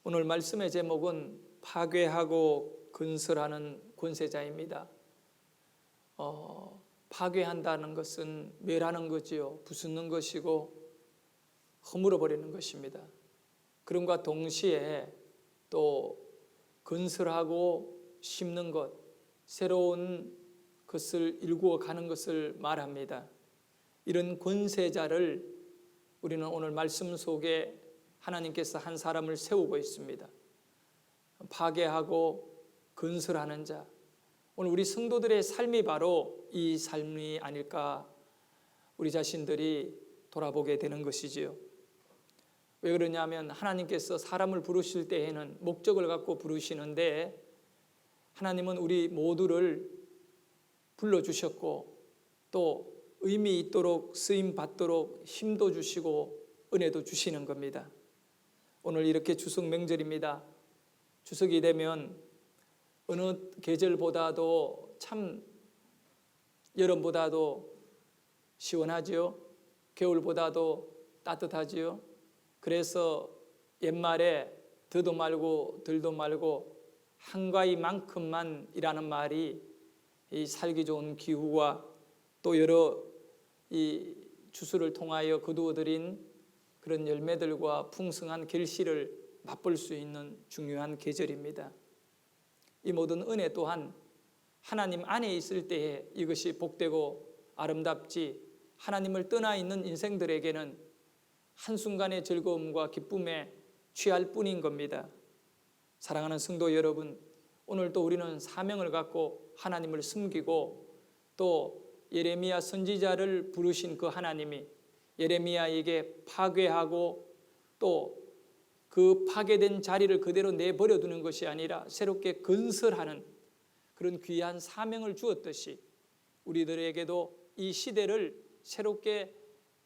오늘 말씀의 제목은 파괴하고 건설하는 권세자입니다. 파괴한다는 것은 멸하는 거지요. 부수는 것이고 허물어 버리는 것입니다. 그럼과 동시에 또 건설하고 심는 것, 새로운 것을 일구어 가는 것을 말합니다. 이런 권세자를 우리는 오늘 말씀 속에 하나님께서 한 사람을 세우고 있습니다. 파괴하고 건설하는 자. 오늘 우리 성도들의 삶이 바로 이 삶이 아닐까 우리 자신들이 돌아보게 되는 것이지요. 왜 그러냐면 하나님께서 사람을 부르실 때에는 목적을 갖고 부르시는데 하나님은 우리 모두를 불러주셨고 또 의미 있도록 쓰임 받도록 힘도 주시고 은혜도 주시는 겁니다. 오늘 이렇게 추석 명절입니다. 추석이 되면 어느 계절보다도 참 여름보다도 시원하지요. 겨울보다도 따뜻하지요. 그래서 옛말에 더도 말고 덜도 말고 한가위만큼만이라는 말이 이 살기 좋은 기후와 또 여러 이 추수를 통하여 거두어들인 그런 열매들과 풍성한 결실을 맛볼 수 있는 중요한 계절입니다. 이 모든 은혜 또한 하나님 안에 있을 때에 이것이 복되고 아름답지 하나님을 떠나 있는 인생들에게는 한순간의 즐거움과 기쁨에 취할 뿐인 겁니다. 사랑하는 성도 여러분, 오늘도 우리는 사명을 갖고 하나님을 섬기고 또 예레미야 선지자를 부르신 그 하나님이 예레미야에게 파괴하고 또 그 파괴된 자리를 그대로 내버려 두는 것이 아니라 새롭게 건설하는 그런 귀한 사명을 주었듯이 우리들에게도 이 시대를 새롭게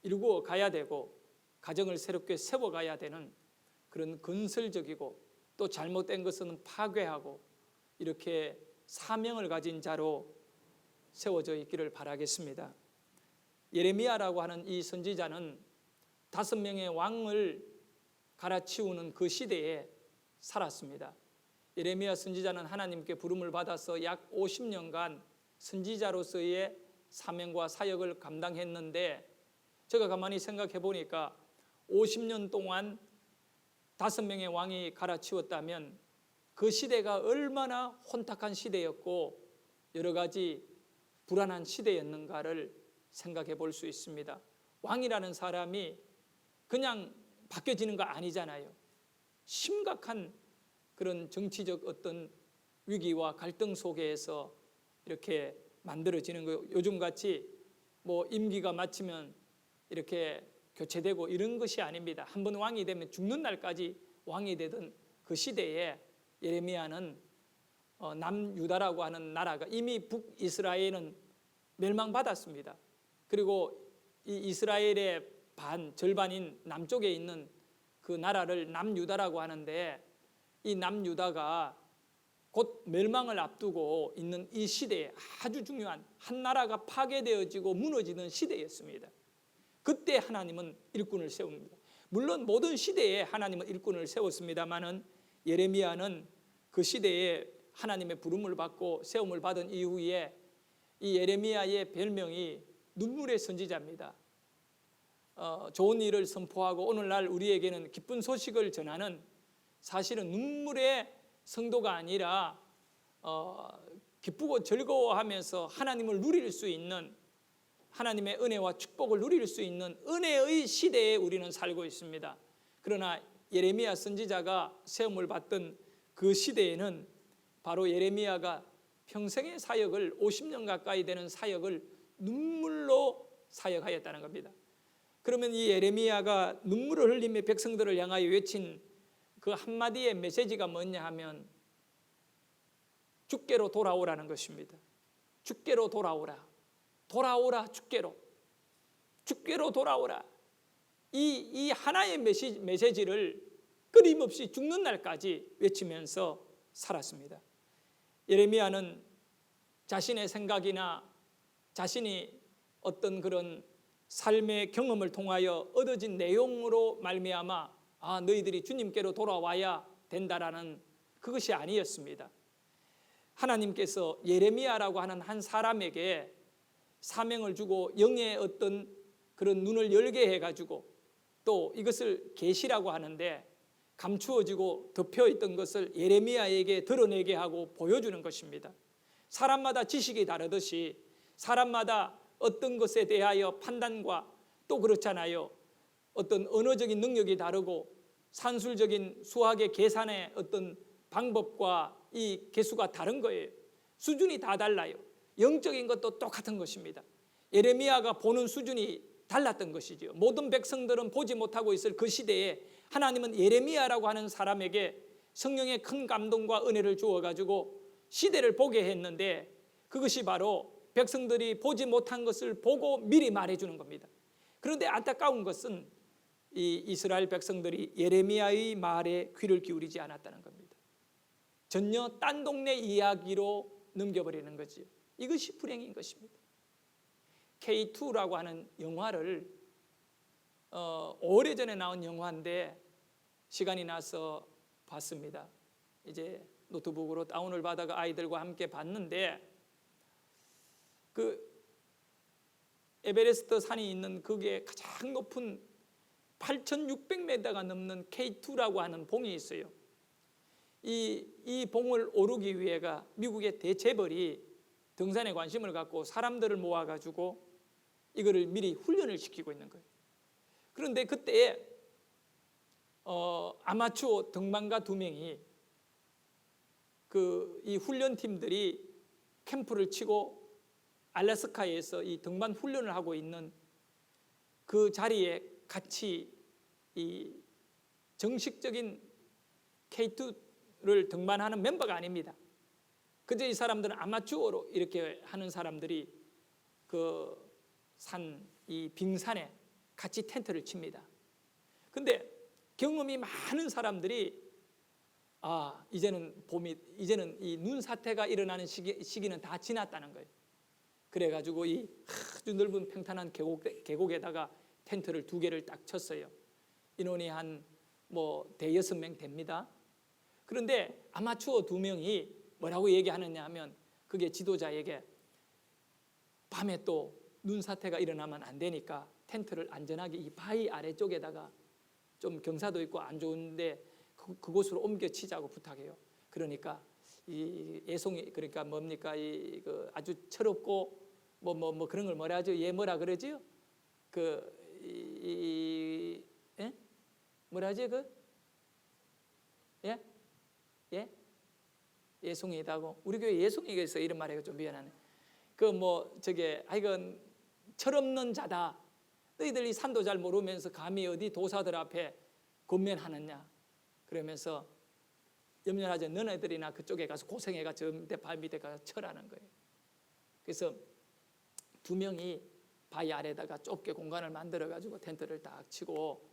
일구어 가야 되고 가정을 새롭게 세워가야 되는 그런 건설적이고 또 잘못된 것은 파괴하고 이렇게 사명을 가진 자로 세워져 있기를 바라겠습니다. 예레미야라고 하는 이 선지자는 5명의 왕을 갈아치우는 그 시대에 살았습니다. 예레미야 선지자는 하나님께 부름을 받아서 약 50년간 선지자로서의 사명과 사역을 감당했는데 제가 가만히 생각해 보니까 50년 동안 5명의 왕이 갈아치웠다면 그 시대가 얼마나 혼탁한 시대였고 여러 가지 불안한 시대였는가를 생각해 볼 수 있습니다. 왕이라는 사람이 그냥 바뀌어지는 거 아니잖아요. 심각한 그런 정치적 어떤 위기와 갈등 속에서 이렇게 만들어지는 거. 요즘같이 뭐 임기가 마치면 이렇게 교체되고 이런 것이 아닙니다. 한번 왕이 되면 죽는 날까지 왕이 되던 그 시대에 예레미야는 남유다라고 하는 나라가 이미 북이스라엘은 멸망받았습니다. 그리고 이 이스라엘의 절반인 남쪽에 있는 그 나라를 남유다라고 하는데 이 남유다가 곧 멸망을 앞두고 있는 이 시대에 아주 중요한 한 나라가 파괴되어지고 무너지는 시대였습니다. 그때 하나님은 일꾼을 세웁니다. 물론 모든 시대에 하나님은 일꾼을 세웠습니다마는 예레미야는 그 시대에 하나님의 부름을 받고 세움을 받은 이후에 이 예레미야의 별명이 눈물의 선지자입니다. 좋은 일을 선포하고 오늘날 우리에게는 기쁜 소식을 전하는 사실은 눈물의 성도가 아니라 기쁘고 즐거워하면서 하나님을 누릴 수 있는 하나님의 은혜와 축복을 누릴 수 있는 은혜의 시대에 우리는 살고 있습니다. 그러나 예레미야 선지자가 세움을 받던 그 시대에는 바로 예레미야가 평생의 사역을 50년 가까이 되는 사역을 눈물로 사역하였다는 겁니다. 그러면 이 예레미야가 눈물을 흘리며 백성들을 향하여 외친 그 한마디의 메시지가 뭐냐 하면 주께로 돌아오라는 것입니다. 주께로 돌아오라. 돌아오라 주께로. 주께로 돌아오라. 이 하나의 메시지를 끊임없이 죽는 날까지 외치면서 살았습니다. 예레미야는 자신의 생각이나 자신이 어떤 그런 삶의 경험을 통하여 얻어진 내용으로 말미암아 너희들이 주님께로 돌아와야 된다라는 그것이 아니었습니다. 하나님께서 예레미야라고 하는 한 사람에게 사명을 주고 영의 어떤 그런 눈을 열게 해가지고 또 이것을 계시라고 하는데 감추어지고 덮여있던 것을 예레미야에게 드러내게 하고 보여주는 것입니다. 사람마다 지식이 다르듯이 사람마다 어떤 것에 대하여 판단과 또 그렇잖아요. 어떤 언어적인 능력이 다르고 산술적인 수학의 계산의 어떤 방법과 이 개수가 다른 거예요. 수준이 다 달라요. 영적인 것도 똑같은 것입니다. 예레미야가 보는 수준이 달랐던 것이죠. 모든 백성들은 보지 못하고 있을 그 시대에 하나님은 예레미야라고 하는 사람에게 성령의 큰 감동과 은혜를 주어가지고 시대를 보게 했는데 그것이 바로 백성들이 보지 못한 것을 보고 미리 말해주는 겁니다. 그런데 안타까운 것은 이 이스라엘 백성들이 예레미야의 말에 귀를 기울이지 않았다는 겁니다. 전혀 딴 동네 이야기로 넘겨버리는 거지요. 이것이 불행인 것입니다. K2라고 하는 영화를 오래전에 나온 영화인데 시간이 나서 봤습니다. 이제 노트북으로 다운을 받아가 아이들과 함께 봤는데 그 에베레스트 산이 있는 그게 가장 높은 8,600m가 넘는 K2라고 하는 봉이 있어요. 이 봉을 오르기 위해가 미국의 대체벌이 등산에 관심을 갖고 사람들을 모아가지고 이거를 미리 훈련을 시키고 있는 거예요. 그런데 그때 아마추어 등반가 2명이 이 훈련팀들이 캠프를 치고 알래스카에서 이 등반 훈련을 하고 있는 그 자리에 같이 이 정식적인 K2를 등반하는 멤버가 아닙니다. 그저 이 사람들은 아마추어로 이렇게 하는 사람들이 그 산 이 빙산에 같이 텐트를 칩니다. 근데 경험이 많은 사람들이 이제는 이 눈 사태가 일어나는 시기는 다 지났다는 거예요. 그래가지고 이 아주 넓은 평탄한 계곡에다가 텐트를 2개를 딱 쳤어요. 인원이 한 대여섯 명 됩니다. 그런데 아마추어 2명이 뭐라고 얘기하느냐 하면 그게 지도자에게 밤에 또 눈사태가 일어나면 안 되니까 텐트를 안전하게 이 바위 아래쪽에다가 좀 경사도 있고 안 좋은데 그곳으로 옮겨 치자고 부탁해요. 그러니까 이 예송이 그러니까 뭡니까 그 아주 철없고 뭐 그런 걸 뭐라 하죠? 뭐라 그러지요? 뭐라 하지 예송이다고 우리 교회 예송이가 있어. 이런 말해가 좀 미안하네. 하여간 철없는 자다. 너희들이 산도 잘 모르면서 감히 어디 도사들 앞에 권면하느냐. 그러면서 염려하지 너네들이나 그쪽에 가서 고생해가 저 밑에 발 밑에 가서 철하는 거예요. 그래서 2명이 바위 아래다가 좁게 공간을 만들어 가지고 텐트를 딱 치고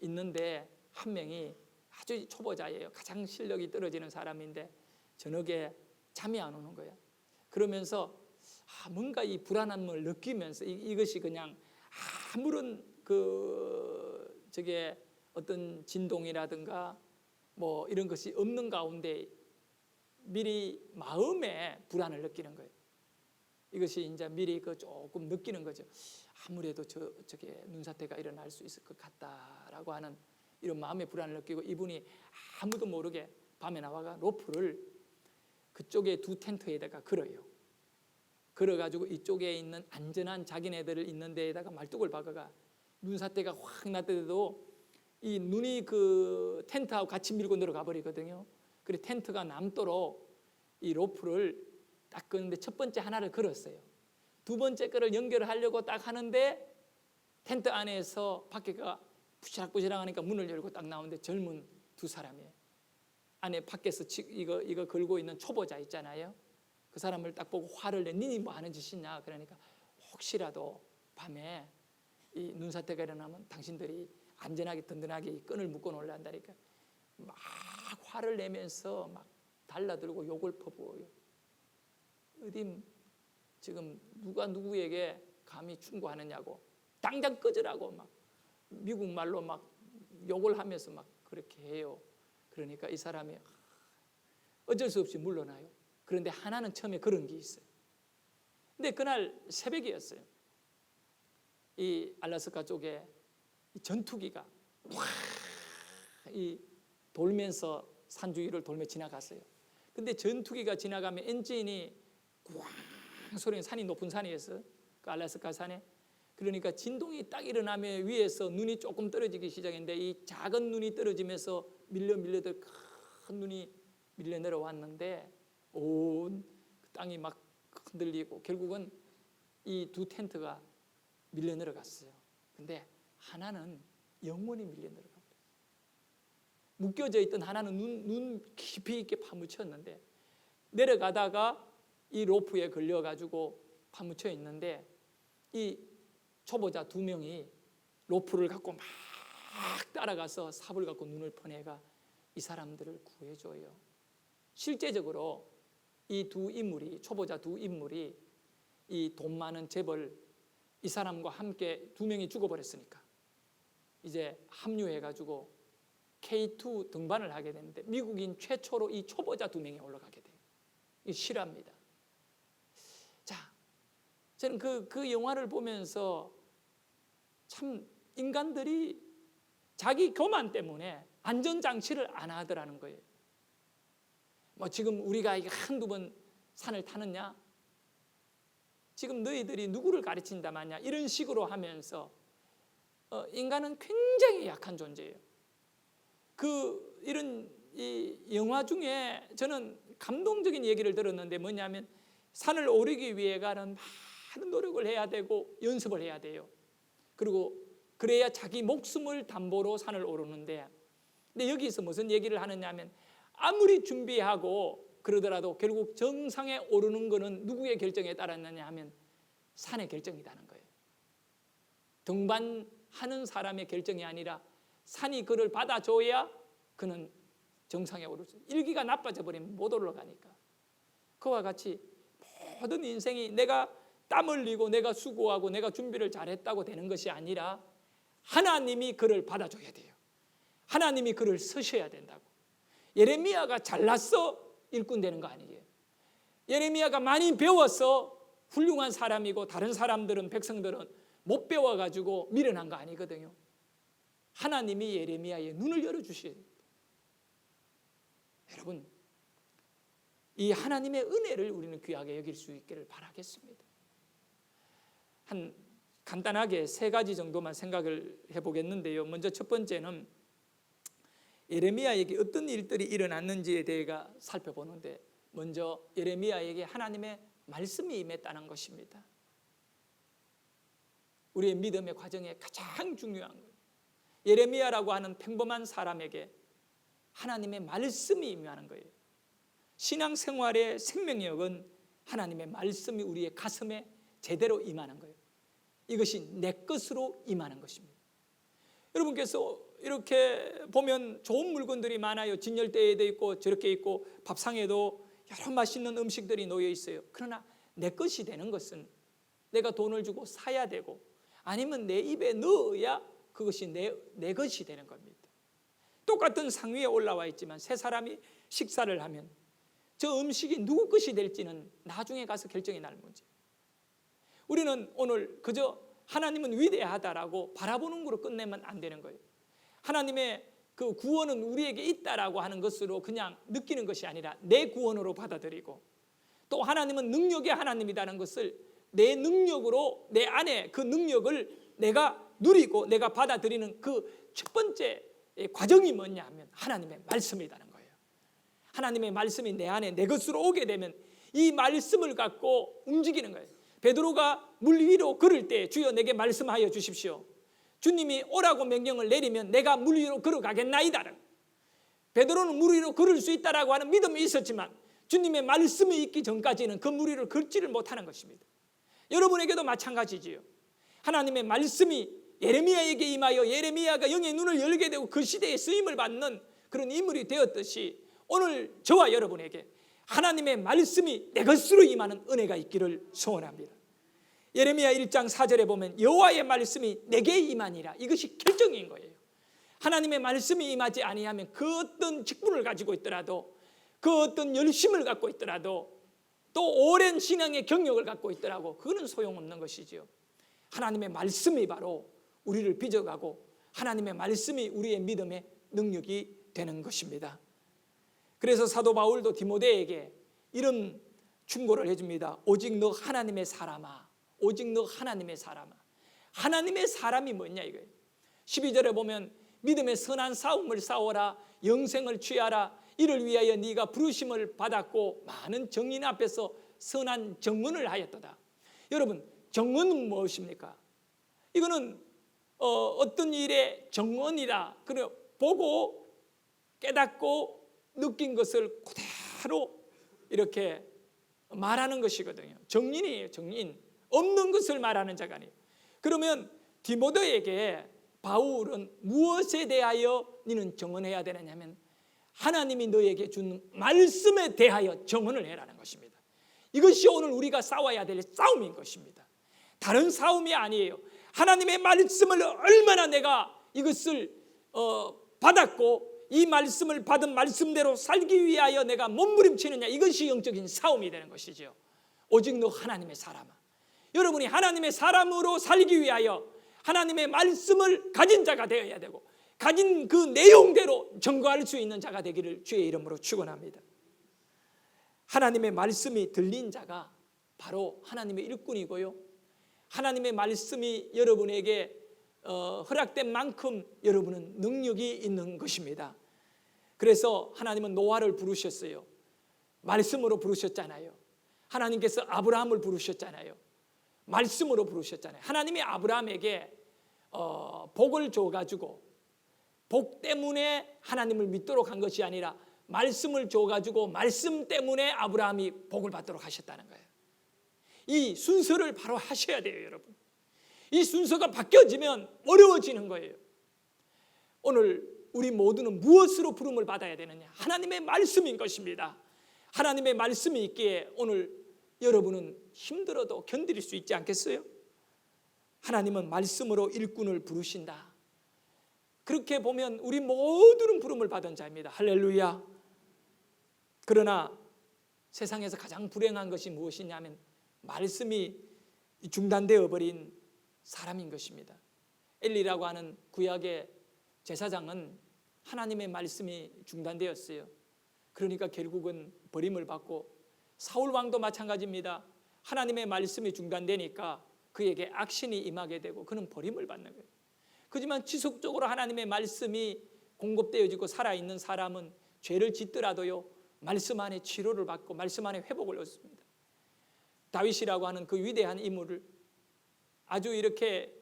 있는데 한 명이 아주 초보자예요. 가장 실력이 떨어지는 사람인데 저녁에 잠이 안 오는 거예요. 그러면서 뭔가 이 불안함을 느끼면서 이것이 그냥 아무런 어떤 진동이라든가 뭐 이런 것이 없는 가운데 미리 마음에 불안을 느끼는 거예요. 이것이 이제 미리 조금 느끼는 거죠. 아무래도 저게 눈사태가 일어날 수 있을 것 같다라고 하는 이런 마음의 불안을 느끼고 이분이 아무도 모르게 밤에 나와가 로프를 그쪽에 2 텐트에다가 걸어요. 걸어가지고 이쪽에 있는 안전한 자기네들 있는 데에다가 말뚝을 박아가 눈사태가 확 났더라도 이 눈이 그 텐트하고 같이 밀고 내려가 버리거든요. 그래 텐트가 남도록 이 로프를 딱 끄는데 첫 번째 하나를 걸었어요. 2번째 거를 연결하려고 딱 하는데 텐트 안에서 밖에가 부시락부시락하니까 문을 열고 딱 나오는데 젊은 2 사람이에요. 안에 밖에서 이거 걸고 있는 초보자 있잖아요. 그 사람을 딱 보고 화를 내. 니니 뭐 하는 짓이냐. 그러니까 혹시라도 밤에 이 눈사태가 일어나면 당신들이 안전하게 든든하게 이 끈을 묶어 놓으려 한다니까 막 화를 내면서 막 달라들고 욕을 퍼부어요. 어디 지금 누가 누구에게 감히 충고하느냐고 당장 꺼지라고 막 미국 말로 막 욕을 하면서 막 그렇게 해요. 그러니까 이 사람이 어쩔 수 없이 물러나요. 그런데 하나는 처음에 그런 게 있어요. 근데 그날 새벽이었어요. 이 알래스카 쪽에 전투기가 확 이 돌면서 산 주위를 돌며 지나갔어요. 근데 전투기가 지나가면 엔진이 꽝 소리는 산이 높은 산이었어요. 그 알래스카 산에. 그러니까 진동이 딱 일어나면 위에서 눈이 조금 떨어지기 시작했는데 이 작은 눈이 떨어지면서 밀려들 큰 눈이 밀려 내려왔는데 온 땅이 막 흔들리고 결국은 이 두 텐트가 밀려 내려갔어요. 근데 하나는 영원히 밀려 내려갔어요. 묶여져 있던 하나는 눈 깊이 있게 파묻혔는데 내려가다가 이 로프에 걸려가지고 파묻혀 있는데 이 초보자 2명이 로프를 갖고 막 따라가서 삽을 갖고 눈을 퍼내가 이 사람들을 구해줘요. 실제적으로 이 두 인물이 초보자 2인물이 이 돈 많은 재벌 이 사람과 함께 2명이 죽어버렸으니까 이제 합류해가지고 K2 등반을 하게 되는데 미국인 최초로 이 초보자 2명이 올라가게 돼요. 이 실화입니다. 자, 저는 그 영화를 보면서 참 인간들이 자기 교만 때문에 안전장치를 안 하더라는 거예요. 뭐 지금 우리가 한두 번 산을 타느냐? 지금 너희들이 누구를 가르친다 마냐? 이런 식으로 하면서 인간은 굉장히 약한 존재예요. 이런 이 영화 중에 저는 감동적인 얘기를 들었는데 뭐냐면 산을 오르기 위해가는 많은 노력을 해야 되고 연습을 해야 돼요. 그리고 그래야 자기 목숨을 담보로 산을 오르는데 근데 여기서 무슨 얘기를 하느냐 하면 아무리 준비하고 그러더라도 결국 정상에 오르는 것은 누구의 결정에 따랐느냐 하면 산의 결정이라는 거예요. 등반하는 사람의 결정이 아니라 산이 그를 받아줘야 그는 정상에 오를 수 있어요. 일기가 나빠져 버리면 못 올라가니까. 그와 같이 모든 인생이 내가 땀 흘리고 내가 수고하고 내가 준비를 잘했다고 되는 것이 아니라 하나님이 그를 받아줘야 돼요. 하나님이 그를 쓰셔야 된다고. 예레미야가 잘났어 일꾼 되는 거 아니에요. 예레미야가 많이 배워서 훌륭한 사람이고 다른 사람들은 백성들은 못 배워가지고 미련한 거 아니거든요. 하나님이 예레미야의 눈을 열어주셔야 됩니다. 여러분, 이 하나님의 은혜를 우리는 귀하게 여길 수 있기를 바라겠습니다. 한 간단하게 3가지 정도만 생각을 해보겠는데요. 먼저 첫 번째는 예레미야에게 어떤 일들이 일어났는지에 대해 살펴보는데 먼저 예레미야에게 하나님의 말씀이 임했다는 것입니다. 우리의 믿음의 과정에 가장 중요한 거예요. 예레미야라고 하는 평범한 사람에게 하나님의 말씀이 임하는 거예요. 신앙생활의 생명력은 하나님의 말씀이 우리의 가슴에 제대로 임하는 거예요. 이것이 내 것으로 임하는 것입니다. 여러분께서 이렇게 보면 좋은 물건들이 많아요. 진열대에도 있고 저렇게 있고 밥상에도 여러 맛있는 음식들이 놓여 있어요. 그러나 내 것이 되는 것은 내가 돈을 주고 사야 되고 아니면 내 입에 넣어야 그것이 내 것이 되는 겁니다. 똑같은 상 위에 올라와 있지만 세 사람이 식사를 하면 저 음식이 누구 것이 될지는 나중에 가서 결정이 날 문제. 우리는 오늘 그저 하나님은 위대하다라고 바라보는 것으로 끝내면 안 되는 거예요. 하나님의 그 구원은 우리에게 있다라고 하는 것으로 그냥 느끼는 것이 아니라 내 구원으로 받아들이고 또 하나님은 능력의 하나님이라는 것을 내 능력으로 내 안에 그 능력을 내가 누리고 내가 받아들이는 그 첫 번째 과정이 뭐냐 하면 하나님의 말씀이라는 거예요. 하나님의 말씀이 내 안에 내 것으로 오게 되면 이 말씀을 갖고 움직이는 거예요. 베드로가 물 위로 걸을 때 주여 내게 말씀하여 주십시오. 주님이 오라고 명령을 내리면 내가 물 위로 걸어가겠나이다. 베드로는 물 위로 걸을 수 있다라고 하는 믿음이 있었지만 주님의 말씀이 있기 전까지는 그 물 위로 걷지를 못하는 것입니다. 여러분에게도 마찬가지지요. 하나님의 말씀이 예레미야에게 임하여 예레미야가 영의 눈을 열게 되고 그 시대에 쓰임을 받는 그런 인물이 되었듯이 오늘 저와 여러분에게 하나님의 말씀이 내 것으로 임하는 은혜가 있기를 소원합니다. 예레미야 1장 4절에 보면 여호와의 말씀이 내게 임하니라. 이것이 결정인 거예요. 하나님의 말씀이 임하지 아니하면 그 어떤 직분을 가지고 있더라도, 그 어떤 열심을 갖고 있더라도, 또 오랜 신앙의 경력을 갖고 있더라도 그거는 소용없는 것이지요. 하나님의 말씀이 바로 우리를 빚어가고 하나님의 말씀이 우리의 믿음의 능력이 되는 것입니다. 그래서 사도 바울도 디모데에게 이런 충고를 해줍니다. 오직 너 하나님의 사람아, 오직 너 하나님의 사람아. 하나님의 사람이 뭐냐 이거예요. 12절에 보면 믿음의 선한 싸움을 싸워라, 영생을 취하라. 이를 위하여 네가 부르심을 받았고 많은 정인 앞에서 선한 정언을 하였도다. 여러분, 정언은 무엇입니까? 이거는 어떤 일의 정언이라, 그래 보고 깨닫고 느낀 것을 그대로 이렇게 말하는 것이거든요. 정인이에요. 정인. 없는 것을 말하는 자가 아니에요. 그러면 디모데에게 바울은 무엇에 대하여 너는 정언해야 되느냐면 하나님이 너에게 준 말씀에 대하여 정언을 해라는 것입니다. 이것이 오늘 우리가 싸워야 될 싸움인 것입니다. 다른 싸움이 아니에요. 하나님의 말씀을 얼마나 내가 이것을 받았고 이 말씀을 받은 말씀대로 살기 위하여 내가 몸부림치느냐, 이것이 영적인 싸움이 되는 것이죠. 오직 너 하나님의 사람아. 여러분이 하나님의 사람으로 살기 위하여 하나님의 말씀을 가진 자가 되어야 되고 가진 그 내용대로 증거할 수 있는 자가 되기를 주의 이름으로 축원합니다. 하나님의 말씀이 들린 자가 바로 하나님의 일꾼이고요, 하나님의 말씀이 여러분에게 허락된 만큼 여러분은 능력이 있는 것입니다. 그래서 하나님은 노아를 부르셨어요. 말씀으로 부르셨잖아요. 하나님께서 아브라함을 부르셨잖아요. 말씀으로 부르셨잖아요. 하나님이 아브라함에게 복을 줘가지고, 복 때문에 하나님을 믿도록 한 것이 아니라 말씀을 줘가지고 말씀 때문에 아브라함이 복을 받도록 하셨다는 거예요. 이 순서를 바로 하셔야 돼요, 여러분. 이 순서가 바뀌어지면 어려워지는 거예요. 오늘 우리 모두는 무엇으로 부름을 받아야 되느냐? 하나님의 말씀인 것입니다. 하나님의 말씀이 있기에 오늘 여러분은 힘들어도 견딜 수 있지 않겠어요? 하나님은 말씀으로 일꾼을 부르신다. 그렇게 보면 우리 모두는 부름을 받은 자입니다. 할렐루야. 그러나 세상에서 가장 불행한 것이 무엇이냐면 말씀이 중단되어 버린 사람인 것입니다. 엘리라고 하는 구약의 제사장은 하나님의 말씀이 중단되었어요. 그러니까 결국은 버림을 받고, 사울 왕도 마찬가지입니다. 하나님의 말씀이 중단되니까 그에게 악신이 임하게 되고 그는 버림을 받는 거예요. 그렇지만 지속적으로 하나님의 말씀이 공급되어지고 살아있는 사람은 죄를 짓더라도요 말씀 안에 치료를 받고 말씀 안에 회복을 얻습니다. 다윗이라고 하는 그 위대한 인물을 아주 이렇게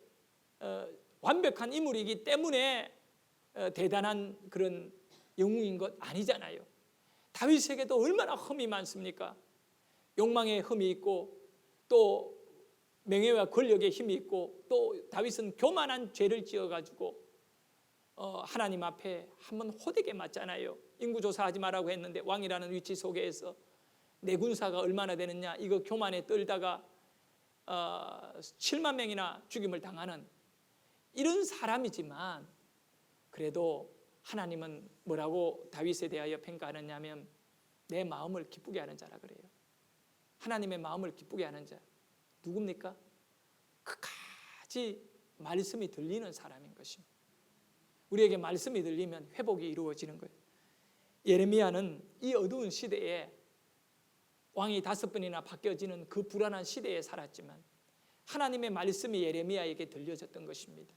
완벽한 인물이기 때문에 대단한 그런 영웅인 것 아니잖아요. 다윗에게도 얼마나 흠이 많습니까? 욕망의 흠이 있고 또 명예와 권력의 힘이 있고, 또 다윗은 교만한 죄를 지어가지고 하나님 앞에 한번 호되게 맞잖아요. 인구조사하지 말라고 했는데 왕이라는 위치 속에서 내 군사가 얼마나 되느냐, 이거 교만에 떨다가 7만 명이나 죽임을 당하는 이런 사람이지만, 그래도 하나님은 뭐라고 다윗에 대하여 평가하느냐면 내 마음을 기쁘게 하는 자라 그래요. 하나님의 마음을 기쁘게 하는 자 누굽니까? 끝까지 말씀이 들리는 사람인 것입니다. 우리에게 말씀이 들리면 회복이 이루어지는 거예요. 예레미야는 이 어두운 시대에 왕이 5번이나 바뀌어지는 그 불안한 시대에 살았지만 하나님의 말씀이 예레미야에게 들려졌던 것입니다.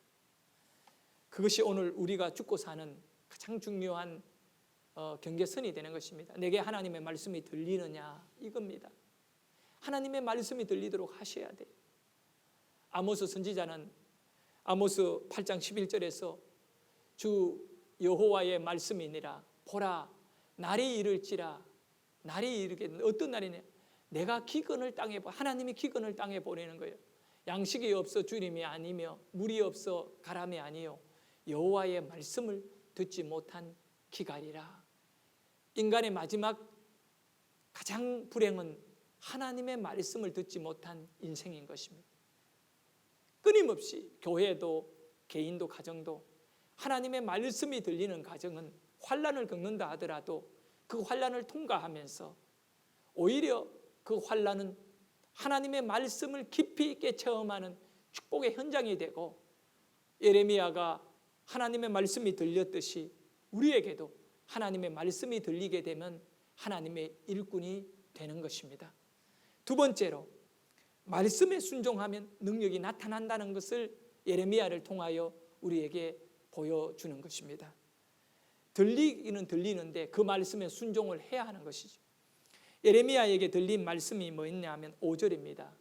그것이 오늘 우리가 죽고 사는 가장 중요한 경계선이 되는 것입니다. 내게 하나님의 말씀이 들리느냐, 이겁니다. 하나님의 말씀이 들리도록 하셔야 돼요. 아모스 선지자는 아모스 8장 11절에서 주 여호와의 말씀이니라, 보라 날이 이를지라. 날이 이르겠는데 어떤 날이냐? 내가 기근을 땅에, 하나님이 기근을 땅에 보내는 거예요. 양식이 없어 주림이 아니며 물이 없어 가람이 아니요 여호와의 말씀을 듣지 못한 기갈이라. 인간의 마지막 가장 불행은 하나님의 말씀을 듣지 못한 인생인 것입니다. 끊임없이 교회도 개인도 가정도 하나님의 말씀이 들리는 가정은 환난을 겪는다 하더라도 그 환난을 통과하면서 오히려 그 환난은 하나님의 말씀을 깊이 있게 체험하는 축복의 현장이 되고, 예레미야가 하나님의 말씀이 들렸듯이 우리에게도 하나님의 말씀이 들리게 되면 하나님의 일꾼이 되는 것입니다. 두 번째로, 말씀에 순종하면 능력이 나타난다는 것을 예레미야를 통하여 우리에게 보여주는 것입니다. 들리기는 들리는데 그 말씀에 순종을 해야 하는 것이죠. 예레미야에게 들린 말씀이 뭐였냐면 5절입니다.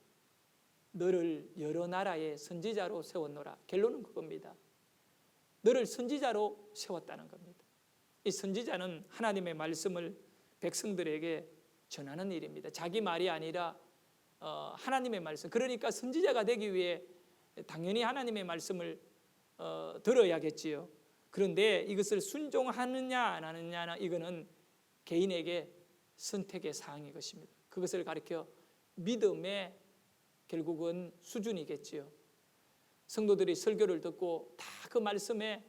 너를 여러 나라의 선지자로 세웠노라. 결론은 그겁니다. 너를 선지자로 세웠다는 겁니다. 이 선지자는 하나님의 말씀을 백성들에게 전하는 일입니다. 자기 말이 아니라 하나님의 말씀. 그러니까 선지자가 되기 위해 당연히 하나님의 말씀을 들어야겠지요. 그런데 이것을 순종하느냐 안 하느냐, 이거는 개인에게 선택의 사항인 것입니다. 그것을 가리켜 믿음의 결국은 수준이겠지요. 성도들이 설교를 듣고 다 그 말씀에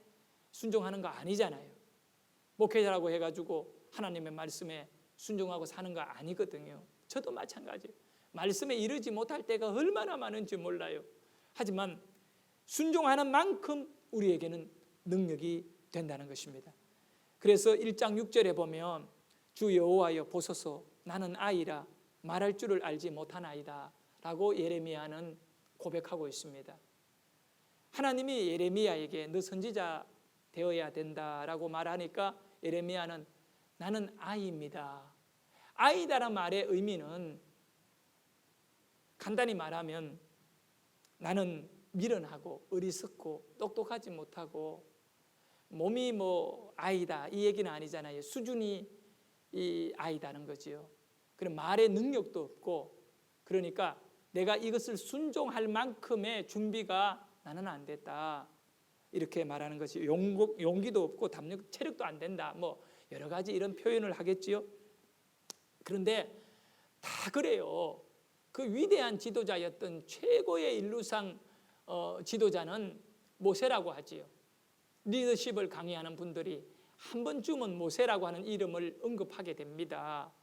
순종하는 거 아니잖아요. 목회자라고 해가지고 하나님의 말씀에 순종하고 사는 거 아니거든요. 저도 마찬가지예요. 말씀에 이르지 못할 때가 얼마나 많은지 몰라요. 하지만 순종하는 만큼 우리에게는 능력이 된다는 것입니다. 그래서 1장 6절에 보면 주 여호와여 보소서 나는 아이라 말할 줄을 알지 못하나이다 라고 예레미야는 고백하고 있습니다. 하나님이 예레미야에게 너 선지자 되어야 된다라고 말하니까 예레미야는 나는 아이입니다. 아이다란 말의 의미는 간단히 말하면 나는 미련하고 어리석고 똑똑하지 못하고 몸이 아이다 이 얘기는 아니잖아요. 수준이 이 아이다는 거지요. 그럼 말의 능력도 없고, 그러니까 내가 이것을 순종할 만큼의 준비가 나는 안 됐다 이렇게 말하는 것이, 용기도 없고 담력, 체력도 안 된다 여러 가지 이런 표현을 하겠지요. 그런데 다 그래요. 그 위대한 지도자였던 최고의 인류상 지도자는 모세라고 하지요. 리더십을 강의하는 분들이 한 번쯤은 모세라고 하는 이름을 언급하게 됩니다.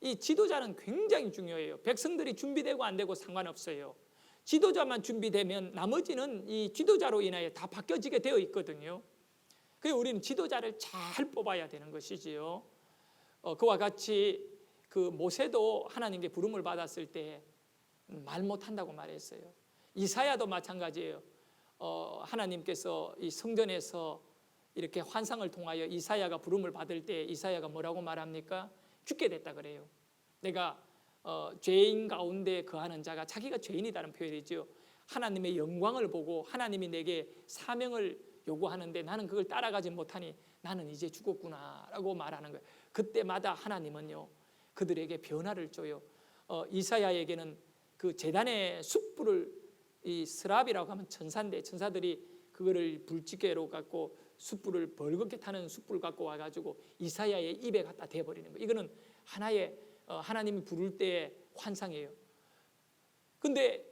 이 지도자는 굉장히 중요해요. 백성들이 준비되고 안 되고 상관없어요. 지도자만 준비되면 나머지는 이 지도자로 인하여 다 바뀌어지게 되어 있거든요. 그래서 우리는 지도자를 잘 뽑아야 되는 것이지요. 그와 같이 그 모세도 하나님께 부름을 받았을 때 말 못한다고 말했어요. 이사야도 마찬가지예요. 하나님께서 이 성전에서 이렇게 환상을 통하여 이사야가 부름을 받을 때 이사야가 뭐라고 말합니까? 죽게 됐다 그래요. 내가 죄인 가운데 거하는 자가, 자기가 죄인이라는 표현이죠. 하나님의 영광을 보고 하나님이 내게 사명을 요구하는데 나는 그걸 따라가지 못하니 나는 이제 죽었구나라고 말하는 거예요. 그때마다 하나님은요 그들에게 변화를 줘요. 이사야에게는 그 제단의 숯불을, 이 스랍이라고 하면 천사인데 천사들이 그거를 불집게로 갖고 숯불을 벌겋게 타는 숯불 갖고 와가지고 이사야의 입에 갖다 대버리는 거예요. 이거는 하나의 하나님이 부를 때의 환상이에요. 근데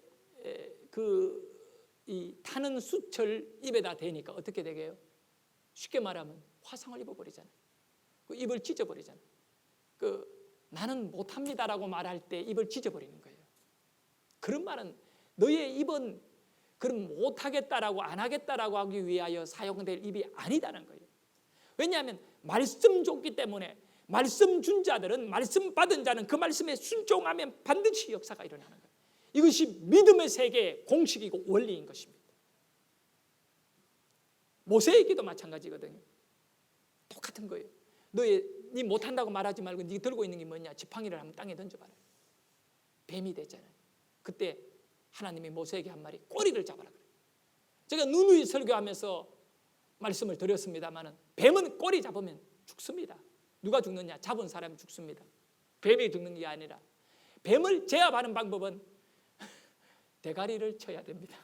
이 타는 숯을 입에다 대니까 어떻게 되게요? 쉽게 말하면 화상을 입어버리잖아요. 그 입을 찢어버리잖아요. 나는 못합니다라고 말할 때 입을 찢어버리는 거예요. 그런 말은 너의 입은 그럼 못하겠다라고 안 하겠다라고 하기 위하여 사용될 입이 아니다는 거예요. 왜냐하면 말씀 줬기 때문에 말씀 준 자들은, 말씀 받은 자는 그 말씀에 순종하면 반드시 역사가 일어나는 거예요. 이것이 믿음의 세계의 공식이고 원리인 것입니다. 모세에게도 마찬가지거든요. 똑같은 거예요. 네 못한다고 말하지 말고 네 들고 있는 게 뭐냐? 지팡이를 한번 땅에 던져봐라. 뱀이 됐잖아요. 그때 하나님이 모세에게 한 말이 꼬리를 잡아라 그래요. 제가 누누이 설교하면서 말씀을 드렸습니다만 뱀은 꼬리 잡으면 죽습니다. 누가 죽느냐? 잡은 사람이 죽습니다. 뱀이 죽는 게 아니라, 뱀을 제압하는 방법은 대가리를 쳐야 됩니다.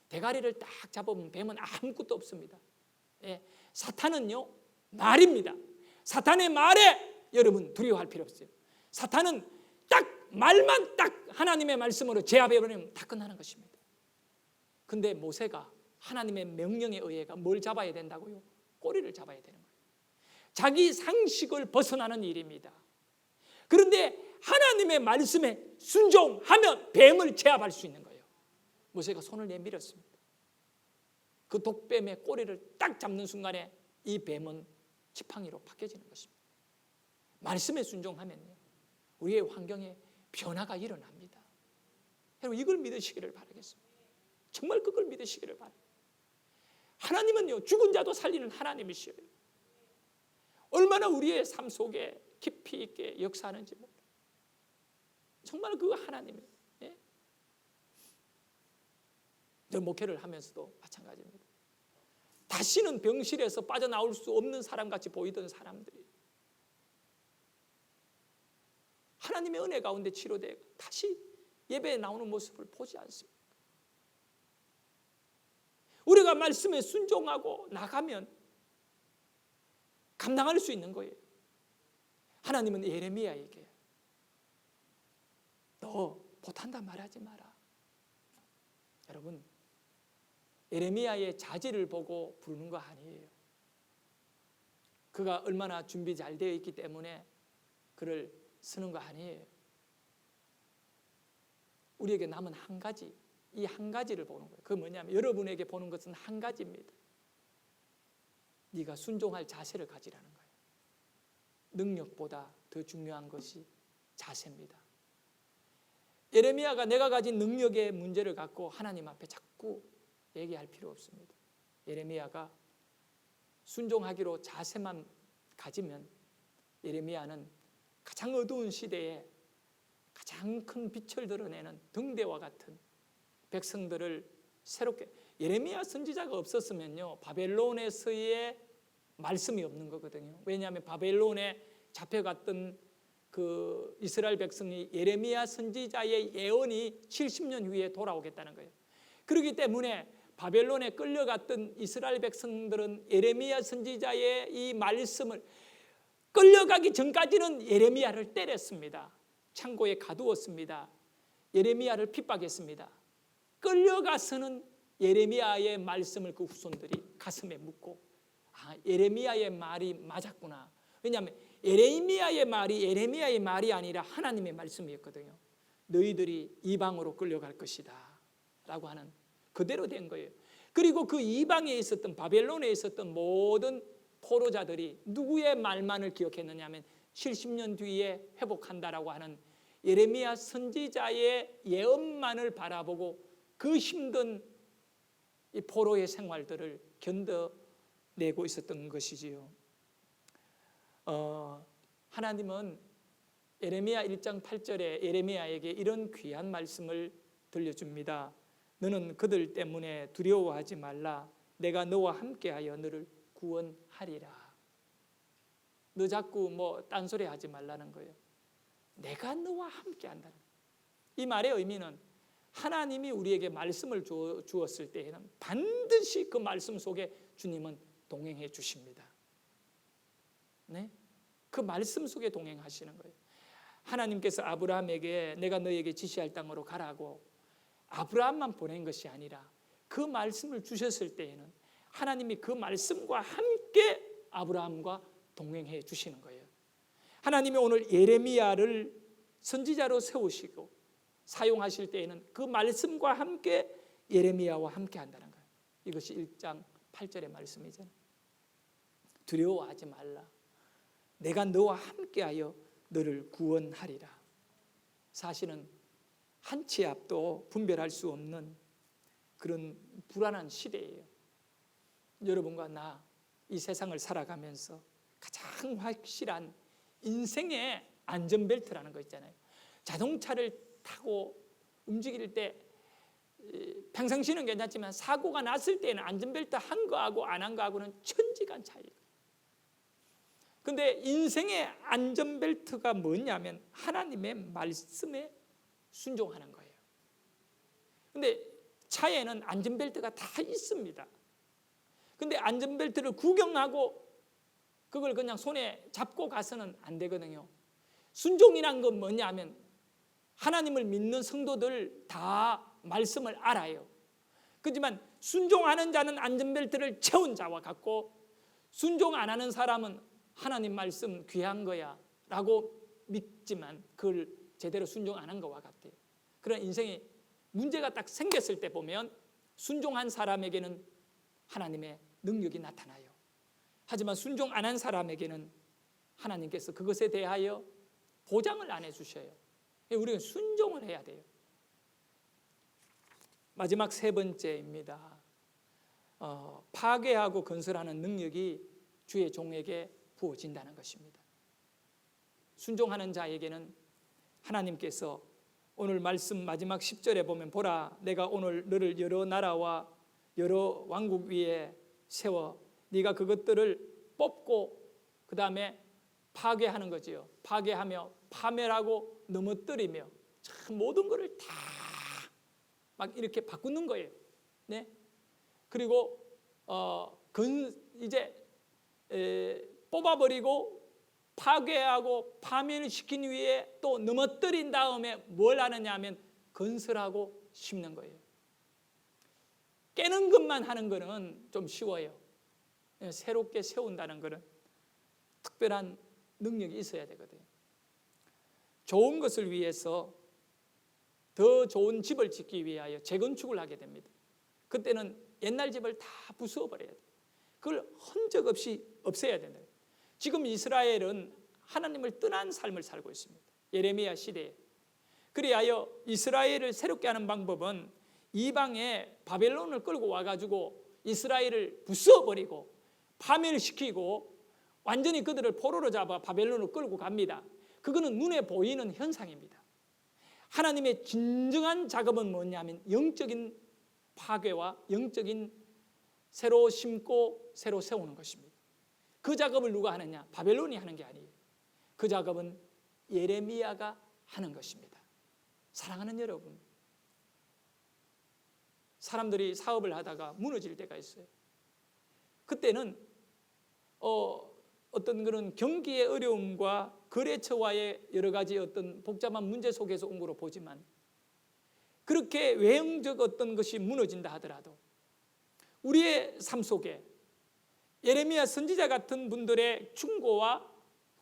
대가리를 딱 잡으면 뱀은 아무것도 없습니다. 사탄은요 말입니다. 사탄의 말에 여러분 두려워할 필요 없어요. 사탄은 딱 말만 딱 하나님의 말씀으로 제압해버리면 다 끝나는 것입니다. 근데 모세가 하나님의 명령에 의해가 뭘 잡아야 된다고요? 꼬리를 잡아야 되는 거예요. 자기 상식을 벗어나는 일입니다. 그런데 하나님의 말씀에 순종하면 뱀을 제압할 수 있는 거예요. 모세가 손을 내밀었습니다. 그 독뱀의 꼬리를 딱 잡는 순간에 이 뱀은 지팡이로 바뀌어지는 것입니다. 말씀에 순종하면요, 우리의 환경에 변화가 일어납니다. 여러분, 이걸 믿으시기를 바라겠습니다. 정말 그걸 믿으시기를 바랍니다. 하나님은요, 죽은 자도 살리는 하나님이시에요. 얼마나 우리의 삶 속에 깊이 있게 역사하는지 몰라요. 정말 그 하나님이에요. 예? 저 목회를 하면서도 마찬가지입니다. 다시는 병실에서 빠져나올 수 없는 사람같이 보이던 사람들이 하나님의 은혜 가운데 치료되고 다시 예배에 나오는 모습을 보지 않습니다. 우리가 말씀에 순종하고 나가면 감당할 수 있는 거예요. 하나님은 예레미야에게 너 못한다 말하지 마라. 여러분, 예레미야의 자질을 보고 부르는 거 아니에요. 그가 얼마나 준비 잘 되어 있기 때문에 그를 쓰는 거 아니에요. 우리에게 남은 한 가지, 이 한 가지를 보는 거예요. 그게 뭐냐면 여러분에게 보는 것은 한 가지입니다. 네가 순종할 자세를 가지라는 거예요. 능력보다 더 중요한 것이 자세입니다. 예레미야가 내가 가진 능력의 문제를 갖고 하나님 앞에 자꾸 얘기할 필요 없습니다. 예레미야가 순종하기로 자세만 가지면 예레미야는 가장 어두운 시대에 가장 큰 빛을 드러내는 등대와 같은 백성들을 새롭게, 예레미야 선지자가 없었으면요, 바벨론에서의 말씀이 없는 거거든요. 왜냐하면 바벨론에 잡혀갔던 그 이스라엘 백성이 예레미야 선지자의 예언이 70년 후에 돌아오겠다는 거예요. 그렇기 때문에 바벨론에 끌려갔던 이스라엘 백성들은 예레미야 선지자의 이 말씀을, 끌려가기 전까지는 예레미야를 때렸습니다. 창고에 가두었습니다. 예레미야를 핍박했습니다. 끌려가서는 예레미야의 말씀을 그 후손들이 가슴에 묻고, 아, 예레미야의 말이 맞았구나. 왜냐하면 예레미야의 말이 아니라 하나님의 말씀이었거든요. 너희들이 이방으로 끌려갈 것이다 라고 하는, 그대로 된 거예요. 그리고 그 이방에 있었던, 바벨론에 있었던 모든 포로자들이 누구의 말만을 기억했느냐 하면 70년 뒤에 회복한다라고 하는 예레미야 선지자의 예언만을 바라보고 그 힘든 이 포로의 생활들을 견뎌내고 있었던 것이지요. 하나님은 예레미야 1장 8절에 예레미야에게 이런 귀한 말씀을 들려줍니다. 너는 그들 때문에 두려워하지 말라. 내가 너와 함께하여 너를 구원하리라. 너 자꾸 뭐 딴소리 하지 말라는 거예요. 내가 너와 함께한다는 거예요. 이 말의 의미는 하나님이 우리에게 말씀을 주었을 때에는 반드시 그 말씀 속에 주님은 동행해 주십니다. 네? 그 말씀 속에 동행하시는 거예요. 하나님께서 아브라함에게 내가 너에게 지시할 땅으로 가라고 아브라함만 보낸 것이 아니라 그 말씀을 주셨을 때에는 하나님이 그 말씀과 함께 아브라함과 동행해 주시는 거예요. 하나님이 오늘 예레미야를 선지자로 세우시고 사용하실 때에는 그 말씀과 함께 예레미야와 함께 한다는 거예요. 이것이 1장 8절의 말씀이잖아요. 두려워하지 말라. 내가 너와 함께하여 너를 구원하리라. 사실은 한 치 앞도 분별할 수 없는 그런 불안한 시대예요. 여러분과 나 이 세상을 살아가면서 가장 확실한 인생의 안전벨트라는 거 있잖아요. 자동차를 타고 움직일 때 평상시는 괜찮지만 사고가 났을 때는 안전벨트 한 거하고 안 한 거하고는 천지간 차이예요. 근데 인생의 안전벨트가 뭐냐면 하나님의 말씀에 순종하는 거예요. 근데 차에는 안전벨트가 다 있습니다. 근데 안전벨트를 구경하고 그걸 그냥 손에 잡고 가서는 안 되거든요. 순종이란 건 뭐냐면 하나님을 믿는 성도들 다 말씀을 알아요. 그렇지만 순종하는 자는 안전벨트를 채운 자와 같고 순종 안 하는 사람은 하나님 말씀 귀한 거야 라고 믿지만 그걸 제대로 순종 안 한 것과 같아요. 그런 인생에 문제가 딱 생겼을 때 보면 순종한 사람에게는 하나님의 능력이 나타나요. 하지만 순종 안 한 사람에게는 하나님께서 그것에 대하여 보장을 안 해주셔요. 우리가 순종을 해야 돼요. 마지막 세 번째입니다. 파괴하고 건설하는 능력이 주의 종에게 부어진다는 것입니다. 순종하는 자에게는 하나님께서 오늘 말씀 마지막 10절에 보면 보라 내가 오늘 너를 여러 나라와 여러 왕국 위에 세워 네가 그것들을 뽑고 그 다음에 파괴하는 거지요. 파괴하며 파멸하고 넘어뜨리며 참 모든 것을 다 막 이렇게 바꾸는 거예요. 네. 그리고 이제 뽑아버리고 파괴하고 파멸시킨 위에 또 넘어뜨린 다음에 뭘 하느냐 하면 건설하고 심는 거예요. 깨는 것만 하는 거는 좀 쉬워요. 새롭게 세운다는 것은 특별한 능력이 있어야 되거든요. 좋은 것을 위해서 더 좋은 집을 짓기 위하여 재건축을 하게 됩니다. 그때는 옛날 집을 다 부수어버려야 돼요. 그걸 흔적 없이 없애야 된다. 지금 이스라엘은 하나님을 떠난 삶을 살고 있습니다. 예레미야 시대에. 그리하여 이스라엘을 새롭게 하는 방법은 이방에 바벨론을 끌고 와가지고 이스라엘을 부숴버리고 파멸시키고 완전히 그들을 포로로 잡아 바벨론을 끌고 갑니다. 그거는 눈에 보이는 현상입니다. 하나님의 진정한 작업은 뭐냐면 영적인 파괴와 영적인 새로 심고 새로 세우는 것입니다. 그 작업을 누가 하느냐? 바벨론이 하는 게 아니에요. 그 작업은 예레미야가 하는 것입니다. 사랑하는 여러분, 사람들이 사업을 하다가 무너질 때가 있어요. 그때는 어떤 그런 경기의 어려움과 거래처와의 여러 가지 어떤 복잡한 문제 속에서 온 거로 보지만 그렇게 외형적 어떤 것이 무너진다 하더라도 우리의 삶 속에 예레미야 선지자 같은 분들의 충고와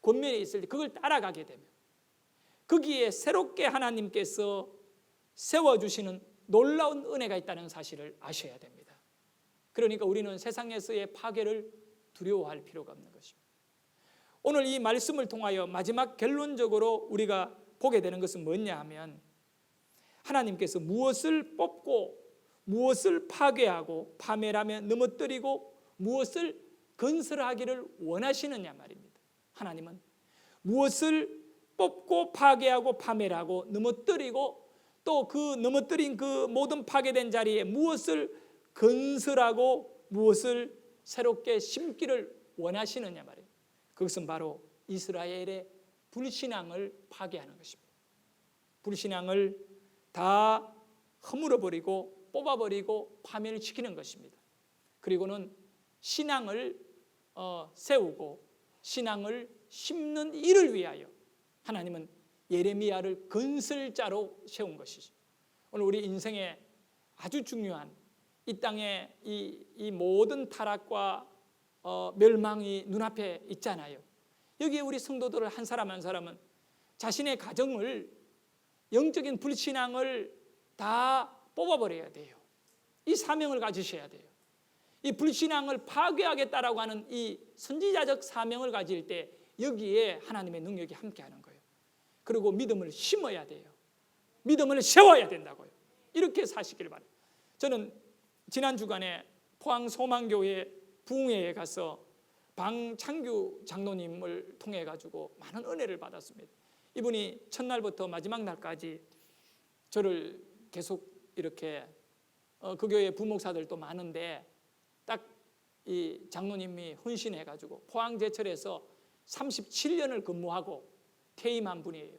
권면이 있을 때 그걸 따라가게 되면 거기에 새롭게 하나님께서 세워주시는 놀라운 은혜가 있다는 사실을 아셔야 됩니다. 그러니까 우리는 세상에서의 파괴를 두려워할 필요가 없는 것입니다. 오늘 이 말씀을 통하여 마지막 결론적으로 우리가 보게 되는 것은 뭐냐 하면 하나님께서 무엇을 뽑고 무엇을 파괴하고 파멸하며 넘어뜨리고 무엇을 건설하기를 원하시느냐 말입니다. 하나님은 무엇을 뽑고 파괴하고 파멸하고 넘어뜨리고 또 그 넘어뜨린 그 모든 파괴된 자리에 무엇을 건설하고 무엇을 새롭게 심기를 원하시느냐 말이에요. 그것은 바로 이스라엘의 불신앙을 파괴하는 것입니다. 불신앙을 다 허물어버리고 뽑아버리고 파멸시키는 것입니다. 그리고는 신앙을 세우고 신앙을 심는 일을 위하여 하나님은 예레미야를 건설자로 세운 것이죠. 오늘 우리 인생에 아주 중요한 이 땅의 이 모든 타락과 멸망이 눈앞에 있잖아요. 여기에 우리 성도들 한 사람 한 사람은 자신의 가정을 영적인 불신앙을 다 뽑아버려야 돼요. 이 사명을 가지셔야 돼요. 이 불신앙을 파괴하겠다라고 하는 이 선지자적 사명을 가질 때 여기에 하나님의 능력이 함께하는 거예요. 그리고 믿음을 심어야 돼요. 믿음을 세워야 된다고요. 이렇게 사시길 바랍니다. 저는 지난 주간에 포항 소망교회 부흥회에 가서 방창규 장로님을 통해 가지고 많은 은혜를 받았습니다. 이분이 첫날부터 마지막 날까지 저를 계속 이렇게 그 교회 부목사들도 많은데 딱 이 장로님이 헌신해 가지고 포항제철에서 37년을 근무하고 퇴임한 분이에요.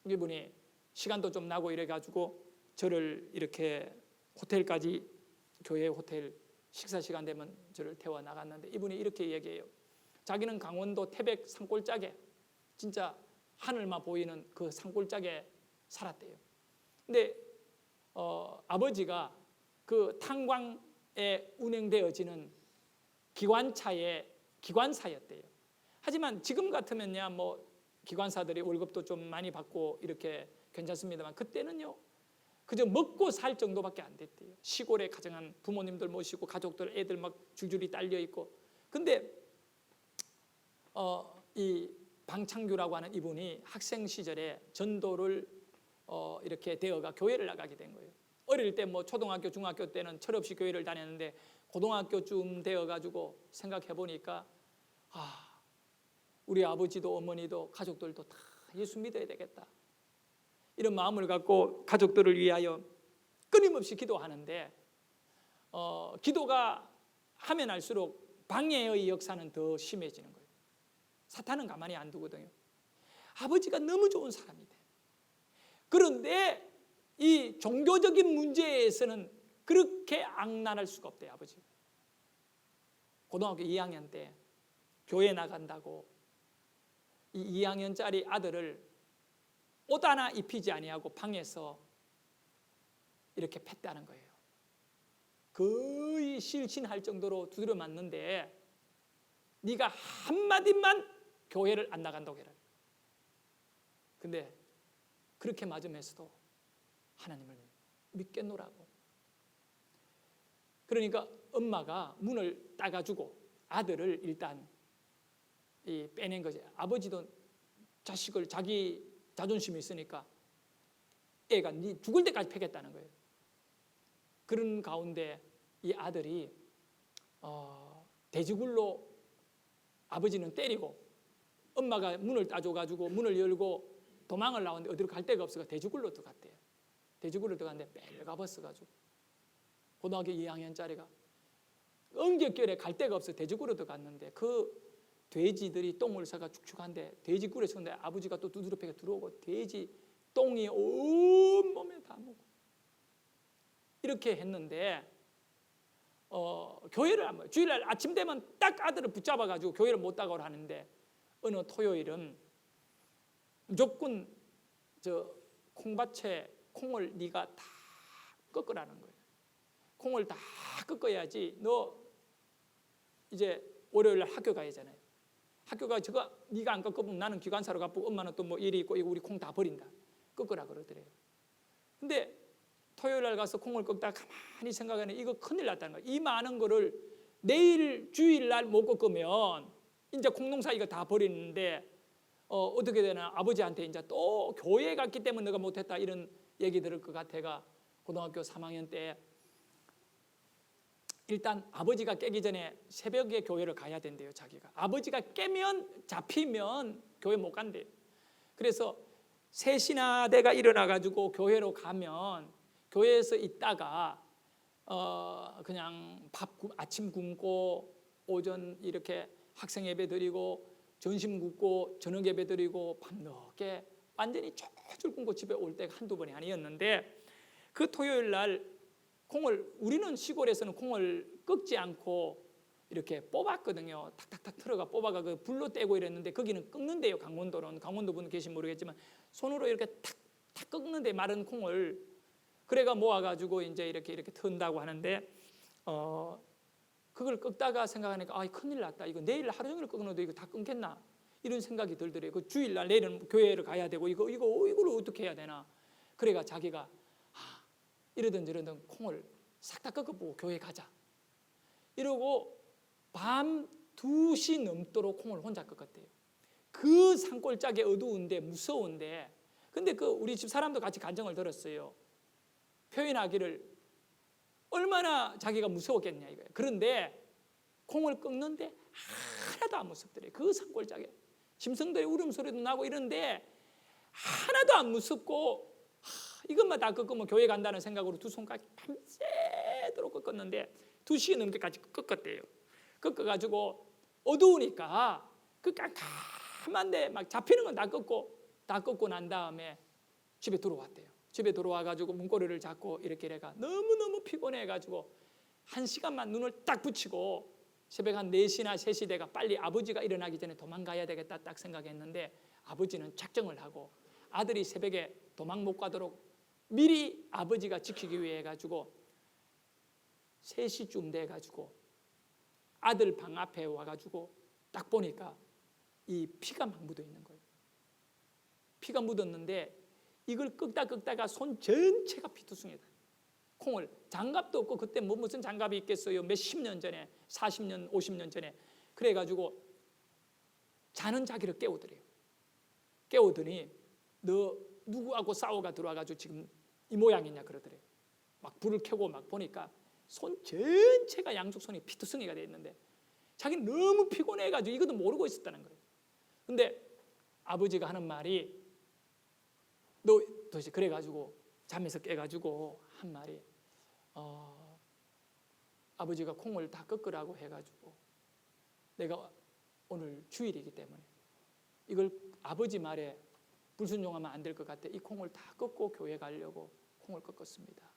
이분이 시간도 좀 나고 이래 가지고 저를 이렇게 호텔까지 교회 호텔 식사 시간 되면 저를 태워 나갔는데 이분이 이렇게 얘기해요. 자기는 강원도 태백 산골짜기에 진짜 하늘만 보이는 그 산골짜기에 살았대요. 근데 아버지가 그 탄광에 운행되어지는 기관사였대요. 하지만 지금 같으면야 뭐 기관사들이 월급도 좀 많이 받고 이렇게 괜찮습니다만 그때는요 그저 먹고 살 정도밖에 안 됐대요. 시골에 가정한 부모님들 모시고 가족들 애들 막 줄줄이 딸려 있고. 근데 이 방창규라고 하는 이분이 학생 시절에 전도를 이렇게 되어가 교회를 나가게 된 거예요. 어릴 때 뭐 초등학교 중학교 때는 철없이 교회를 다녔는데 고등학교쯤 되어가지고 생각해 보니까 우리 아버지도 어머니도 가족들도 다 예수 믿어야 되겠다 이런 마음을 갖고 가족들을 위하여 끊임없이 기도하는데 기도가 하면 할수록 방해의 역사는 더 심해지는 거예요. 사탄은 가만히 안 두거든요. 아버지가 너무 좋은 사람이 돼. 그런데 이 종교적인 문제에서는 그렇게 악랄할 수가 없대요. 아버지가 고등학교 2학년 때 교회 나간다고 이 2학년짜리 아들을 옷 하나 입히지 아니하고 방에서 이렇게 팼다는 거예요. 거의 실신할 정도로 두드려 맞는데 네가 한마디만 교회를 안 나간다고 해라. 근데 그렇게 맞으면서도 하나님을 믿겠노라고. 그러니까 엄마가 문을 따가지고 아들을 일단 빼낸 거지. 아버지도 자식을 자기 자존심이 있으니까 애가 네 죽을 때까지 패겠다는 거예요. 그런 가운데 이 아들이 돼지굴로 아버지는 때리고 엄마가 문을 따줘가지고 문을 열고 도망을 나왔는데 어디로 갈 데가 없어서 돼지굴로 들어갔대요. 돼지굴로 들어갔는데 빨가벗어가지고 고등학교 2학년짜리가 엉겹결에 갈 데가 없어 돼지굴로 들어갔는데 그 돼지들이 똥을 싸가 축축한데 돼지굴에 섰는데 아버지가 또 두드러 패게 들어오고 돼지 똥이 온몸에 다 묻고 이렇게 했는데 교회를 안 가요. 주일날 아침 되면 딱 아들을 붙잡아가지고 교회를 못 가고 하는데 어느 토요일은 무조건 저 콩밭에 콩을 네가 다 꺾으라는 거예요. 콩을 다 꺾어야지 너 이제 월요일날 학교 가야 하잖아요. 학교가 저거 네가 안 꺾으면 나는 기관사로 가고 엄마는 또 뭐 일이 있고 이거 우리 콩 다 버린다. 꺾으라 그러더래요. 근데 토요일날 가서 콩을 꺾다가 가만히 생각하니 이거 큰일 났다는 거예요. 이 많은 거를 내일 주일날 못 꺾으면 이제 콩농사 이거 다 버리는데 어떻게 되나 아버지한테 이제 또 교회 갔기 때문에 내가 못했다 이런 얘기 들을 것 같아가 고등학교 3학년 때 일단 아버지가 깨기 전에 새벽에 교회를 가야 된대요. 자기가 아버지가 깨면 잡히면 교회 못 간대요. 그래서 3시나 돼가 일어나가지고 교회로 가면 교회에서 있다가 그냥 아침 굶고 오전 이렇게 학생 예배 드리고 점심 굶고 저녁 예배 드리고 밤늦게 완전히 쫄쫄 굶고 집에 올 때가 한두 번이 아니었는데 그 토요일 날 콩을 우리는 시골에서는 콩을 꺾지 않고 이렇게 뽑았거든요. 탁탁탁 틀어가 뽑아가 그 불로 떼고 이랬는데 거기는 꺾는데요. 강원도는 강원도 분 계신 모르겠지만 손으로 이렇게 탁탁 꺾는데 마른 콩을 그래가 모아가지고 이제 이렇게 튼다고 하는데 그걸 꺾다가 생각하니까 큰일 났다. 이거 내일 하루 종일 꺾는데 이거 다 끊겠나? 이런 생각이 들더래요. 그 주일날 내일은 교회를 가야 되고 이걸 어떻게 해야 되나? 그래가 자기가 이러던 저러던 콩을 싹 다 꺾어보고 교회 가자. 이러고 밤 2시 넘도록 콩을 혼자 꺾었대요. 그 산골짜기 어두운데 무서운데 근데 그 우리 집 사람도 같이 간증을 들었어요. 표현하기를 얼마나 자기가 무서웠겠냐 이거예요. 그런데 콩을 꺾는데 하나도 안 무섭더래요. 그 산골짜기 짐승들의 울음소리도 나고 이런데 하나도 안 무섭고 이것만 다 꺾으면 교회 간다는 생각으로 두 손까지 밤새도록 꺾었는데 2시간 넘게까지 꺾었대요. 꺾어가지고 어두우니까 그 깜깜한데 막 잡히는 건 다 꺾고 난 다음에 집에 들어왔대요. 집에 들어와가지고 문고리를 잡고 이렇게 내가 너무너무 피곤해가지고 1시간만 눈을 딱 붙이고 새벽 한 4시나 3시 돼가 빨리 아버지가 일어나기 전에 도망가야 되겠다 딱 생각했는데 아버지는 작정을 하고 아들이 새벽에 도망 못 가도록 미리 아버지가 지키기 위해 해가지고 3시쯤 돼가지고 아들 방 앞에 와가지고 딱 보니까 이 피가 막 묻어 있는 거예요. 피가 묻었는데 이걸 끄다가 손 전체가 피투성이다. 콩을 장갑도 없고 그때 뭐 무슨 장갑이 있겠어요. 몇십 년 전에 40년 50년 전에 그래가지고 자는 자기를 깨우더래요. 깨우더니 너 누구하고 싸워가 들어와가지고 지금 이 모양이냐 그러더래요. 막 불을 켜고 막 보니까 손 전체가 양쪽 손이 피투성이가 돼 있는데 자기는 너무 피곤해가지고 이것도 모르고 있었다는 거예요. 근데 아버지가 하는 말이 너 도대체 그래가지고 잠에서 깨가지고 한 말이 아버지가 콩을 다 꺾으라고 해가지고 내가 오늘 주일이기 때문에 이걸 아버지 말에 불순종하면 안 될 것 같아. 이 콩을 다 꺾고 교회 가려고 콩을 꺾었습니다.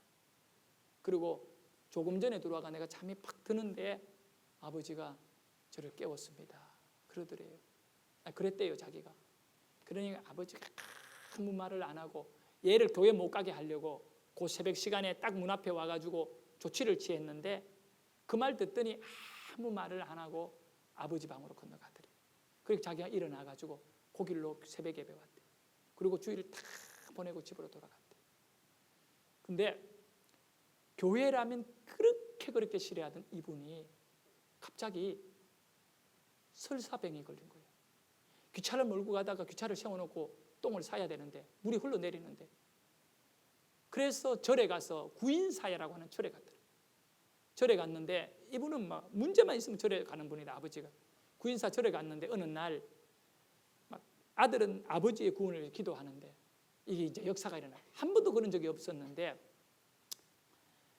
그리고 조금 전에 들어와가 내가 잠이 팍 드는데 아버지가 저를 깨웠습니다. 그러더래요. 그랬대요 자기가. 그러니까 아버지가 아무 말을 안 하고 얘를 교회 못 가게 하려고 그 새벽 시간에 딱 문 앞에 와가지고 조치를 취했는데 그 말 듣더니 아무 말을 안 하고 아버지 방으로 건너가더래요. 그리고 자기가 일어나가지고 그 길로 새벽 예배 왔대요. 그리고 주일을 다 보내고 집으로 돌아갔대요. 근데 교회라면 그렇게 싫어하던 이분이 갑자기 설사병이 걸린 거예요. 기차를 몰고 가다가 기차를 세워놓고 똥을 싸야 되는데 물이 흘러내리는데 그래서 절에 가서 구인사야라고 하는 절에 갔더래요. 절에 갔는데 이분은 막 문제만 있으면 절에 가는 분이다. 아버지가 구인사 절에 갔는데 어느 날 막 아들은 아버지의 구원을 기도하는데 이게 이제 역사가 일어나요. 한 번도 그런 적이 없었는데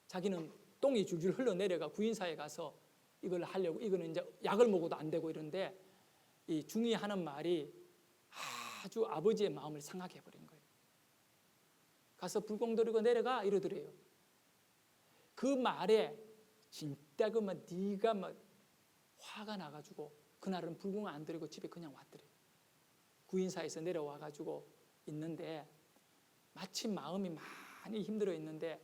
자기는 똥이 줄줄 흘러내려가 구인사에 가서 이걸 하려고 이거는 이제 약을 먹어도 안 되고 이런데 이 중이 하는 말이 아주 아버지의 마음을 상하게 해버린 거예요. 가서 불공 들이고 내려가 이러더래요. 그 말에 진짜 그만 네가 막 화가 나가지고 그날은 불공 안 들이고 집에 그냥 왔더래요. 구인사에서 내려와가지고 있는데 마침 마음이 많이 힘들어 있는데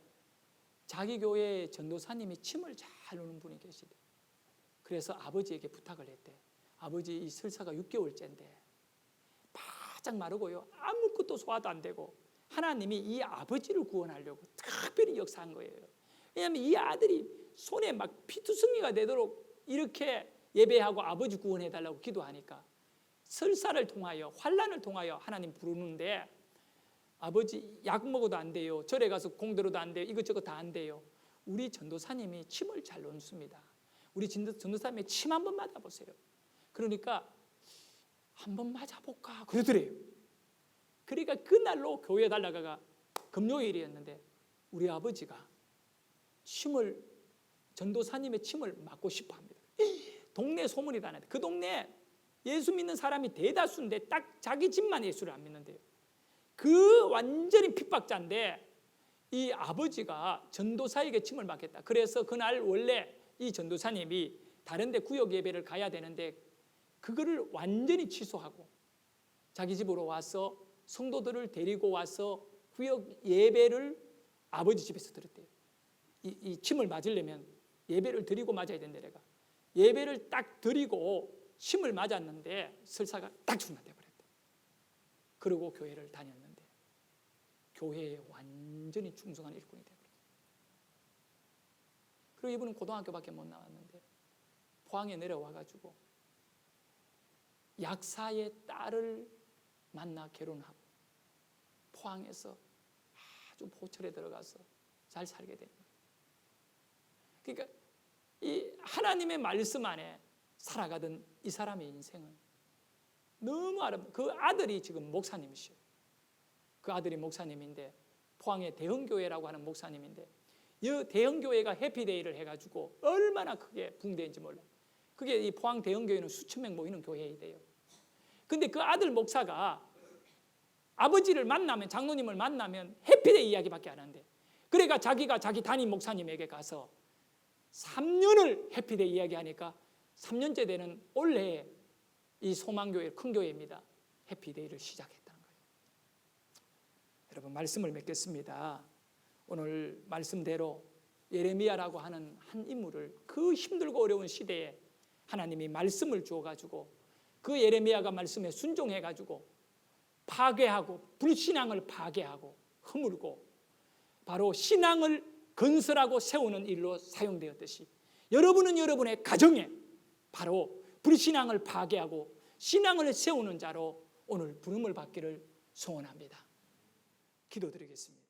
자기 교회 전도사님이 침을 잘 놓는 분이 계시대. 그래서 아버지에게 부탁을 했대. 아버지 이 설사가 6개월째인데 바짝 마르고요. 아무것도 소화도 안 되고 하나님이 이 아버지를 구원하려고 특별히 역사한 거예요. 왜냐하면 이 아들이 손에 막 피투성이가 되도록 이렇게 예배하고 아버지 구원해달라고 기도하니까 설사를 통하여 환난을 통하여 하나님 부르는데 아버지 약 먹어도 안 돼요. 절에 가서 공들어도 안 돼요. 이것저것 다 안 돼요. 우리 전도사님이 침을 잘 놓습니다. 우리 전도사님의 침 한번 맞아보세요. 그러니까 한번 맞아볼까 그러더래요. 그러니까 그날로 교회에 달려가가 금요일이었는데 우리 아버지가 전도사님의 침을 맞고 싶어 합니다. 동네 소문이 다 나는데 그 동네 예수 믿는 사람이 대다수인데 딱 자기 집만 예수를 안 믿는데요. 그 완전히 핍박자인데 이 아버지가 전도사에게 침을 맞겠다. 그래서 그날 원래 이 전도사님이 다른 데 구역 예배를 가야 되는데 그거를 완전히 취소하고 자기 집으로 와서 성도들을 데리고 와서 구역 예배를 아버지 집에서 드렸대요. 이 침을 맞으려면 예배를 드리고 맞아야 된대. 내가 예배를 딱 드리고 침을 맞았는데 설사가 딱 중단돼 버렸대. 그리고 교회를 다녔는데 교회에 완전히 충성한 일꾼이 되버렸어요. 그리고 이분은 고등학교밖에 못 나왔는데 포항에 내려와가지고 약사의 딸을 만나 결혼하고 포항에서 아주 포철에 들어가서 잘 살게 된 거예요. 그러니까 이 하나님의 말씀 안에 살아가던 이 사람의 인생은 너무 아름다워. 그 아들이 지금 목사님이시요. 그 아들이 목사님인데 포항의 대흥교회라고 하는 목사님인데 이 대흥교회가 해피데이를 해가지고 얼마나 크게 붕대인지 몰라. 그게 이 포항 대흥교회는 수천 명 모이는 교회이래요. 근데 그 아들 목사가 아버지를 만나면 장로님을 만나면 해피데이 이야기밖에 안 한대. 그러니까 자기가 자기 담임 목사님에게 가서 3년을 해피데이 이야기하니까 3년째 되는 올해 이 소망교회 큰 교회입니다. 해피데이를 시작했다는 거예요. 여러분 말씀을 맺겠습니다. 오늘 말씀대로 예레미야라고 하는 한 인물을 그 힘들고 어려운 시대에 하나님이 말씀을 주어가지고 그 예레미야가 말씀에 순종해가지고 파괴하고 불신앙을 파괴하고 허물고 바로 신앙을 건설하고 세우는 일로 사용되었듯이 여러분은 여러분의 가정에 바로 불신앙을 파괴하고 신앙을 세우는 자로 오늘 부름을 받기를 소원합니다. 기도드리겠습니다.